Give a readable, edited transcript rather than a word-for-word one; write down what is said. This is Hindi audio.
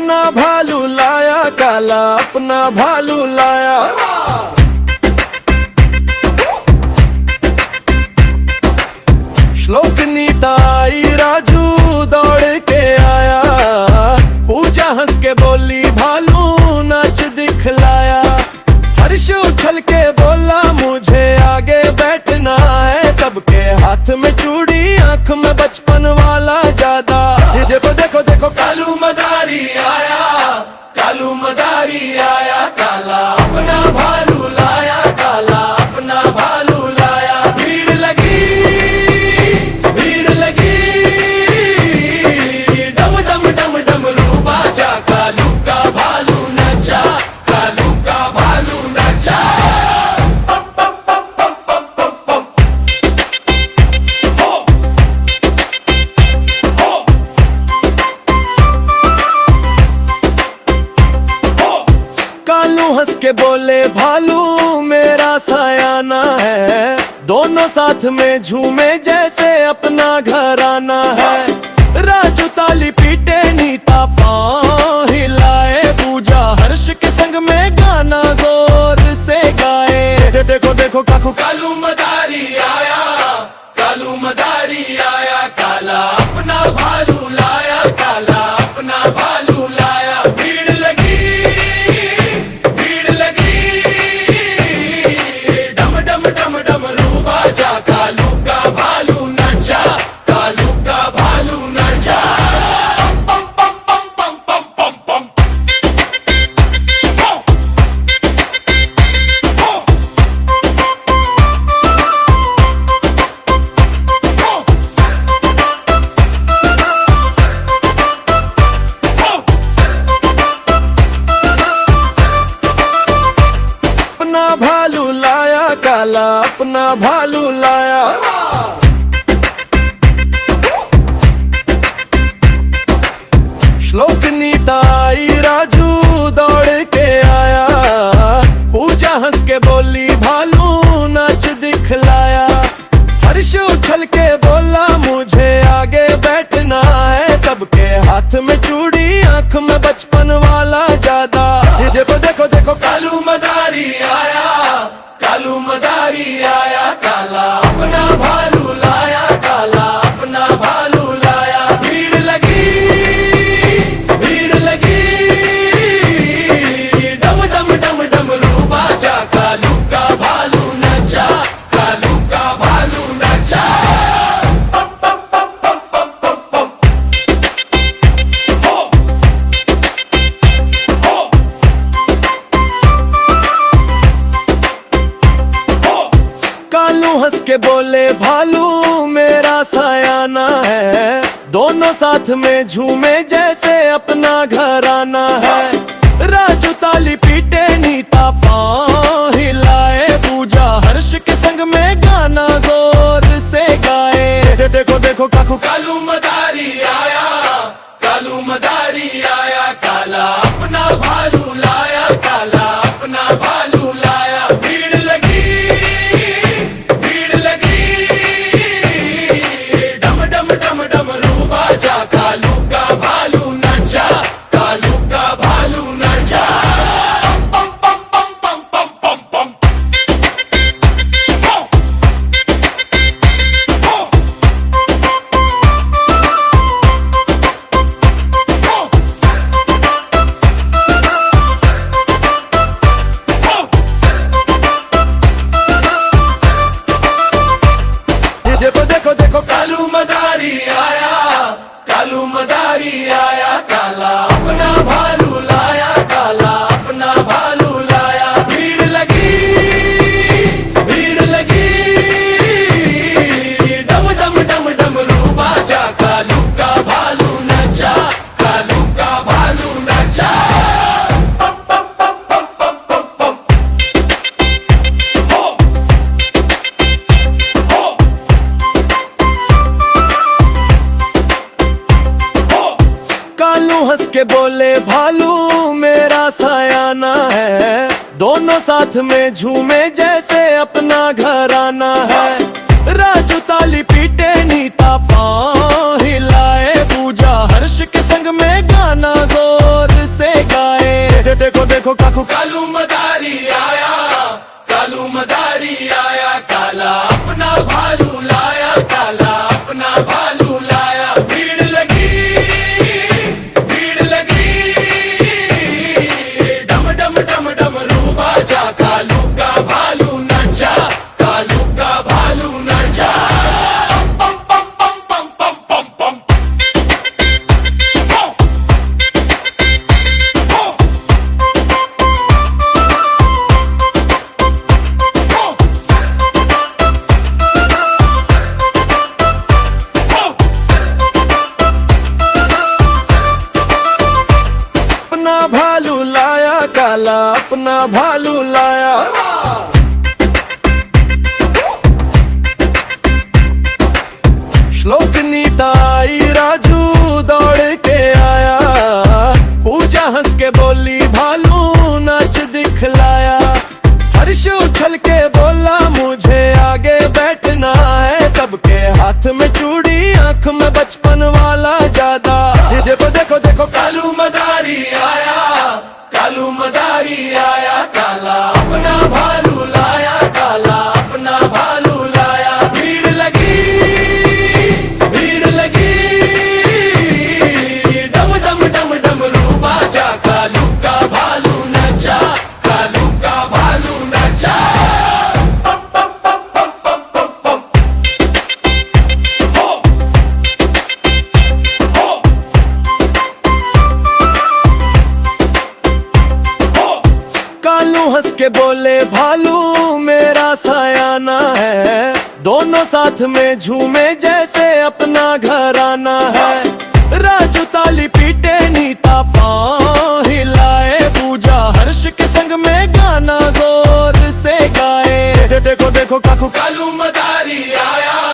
अपना भालू लाया काला, अपना भालू लाया। श्लोक नीता आई राजू दौड़ के आया, पूजा हंस के बोली भालू नाच दिखलाया। हर्ष उछल के बोला मुझे आगे बैठना है, सबके हाथ में चूड़ी आंख में बचपन वाला ज्यादा। ये देखो देखो देखो कालू मदारी आया, कालू मदारी आया काला, अपना भालू लाया काला, अपना भालू लाया। भीड़ लगी डम डम डम डम रूबा जा, कालू का भालू नचा, कालू का भालू नचा। कालू हंस के बोले भालू मेरा सायाना है, दोनों साथ में झूमे जैसे अपना घर आना है। राजू ताली पीटे नीता पाँव हिलाए, पूजा हर्ष के संग में गाना जोर से गाए। देखो देखो काकू कालू मदारी आया, कालू मदारी आया काला, अपना भालू लाया काला, अपना भालू लाया। भीड़ लगी डम डम डम डम रूबा जा, कालू का भालू नचा, कालू का भालू नचा। अपना भालू लाया काला, अपना भालू लाया। श्लोक नीता आई राजू दौड़ के आया, पूजा हंस के बोली भालू नाच दिखलाया। हर्ष उछल के बोला मुझे आगे बैठना है, सबके हाथ में चूड़ी आंख में बचपन वाला ज्यादा। ये देखो देखो देखो कालू मदारी आया, कालू मदारी आया काला, अपना भालू लाया काला, अपना भालू लाया। भीड़ लगी डम डम डम डम रूबा जा, कालू का भालू नचा, कालू का भालू नचा। कालू हंस के बोले भालू मेरा सायाना है, दोनों साथ में झूमे जैसे अपना घर आना है। राजू ताली पीटे नीता पाँव हिलाए, पूजा हर्ष के संग में गाना जोर से गाए। देखो देखो काकू कालू मदारी आया, कालू मदारी आया काला, अपना भालू लाया काला, अपना भालू लाया। भीड़ लगी डम डम डम डम रूबा जा, कालू का भालू नचा, कालू का भालू नचा। देखो देखो देखो कालू मदारी आया, कालू मदारी आया काला, अपना भालू लाया काला, अपना भालू लाया। भीड़ लगी डम डम डम डम रूबा जा, कालू का भालू नचा, कालू का भालू नचा। कालू हंस के बोले भालू मेरा सायाना है, दोनों साथ में झूमे जैसे अपना घर आना है। राजू ताली पीटे नीता पाँव हिलाए, पूजा हर्ष के संग में गाना जोर देखो काकू कालू मदारी आया, कालू मदारी आया, काला अपना भालू लाया, काला अपना भालू लाया। भीड़ लगी, भीड़ लगी, डम डम डम डम रूबा जा, कालू का भालू नाचा, कालू का भालू नाचा। पम पम पम पम पम पम पम पम। अपना भालू लाया, काला अपना भालू लाया। श्लोक नीता आई, राजू दौड़ के आया, पूजा हंस के बोली भालू नाच दिखलाया। हर्ष उछल के बोला मुझे आगे बैठना है, सबके हाथ में चूड़ी आंख में बचपन वाला ज्यादा। ये देखो देखो देखो कालू मदारी आया, कालू मदारी आया, काला अपना भालू लाया, काला अपना भालू लाया। भीड़ लगी, भीड़ लगी, डम डम डम डम रूबा जा, कालू का भालू नचा, कालू का भालू नचा। पम पम पम पम पम पम पम। हो हो कालू हंस के बोले भालू मेरा सायाना है, दोनों साथ में झूमे जैसे अपना घराना है। राजू ताली पीटे, नीता पाँव हिलाए, पूजा हर्ष के संग में गाना जोर से गाए। देखो देखो काकू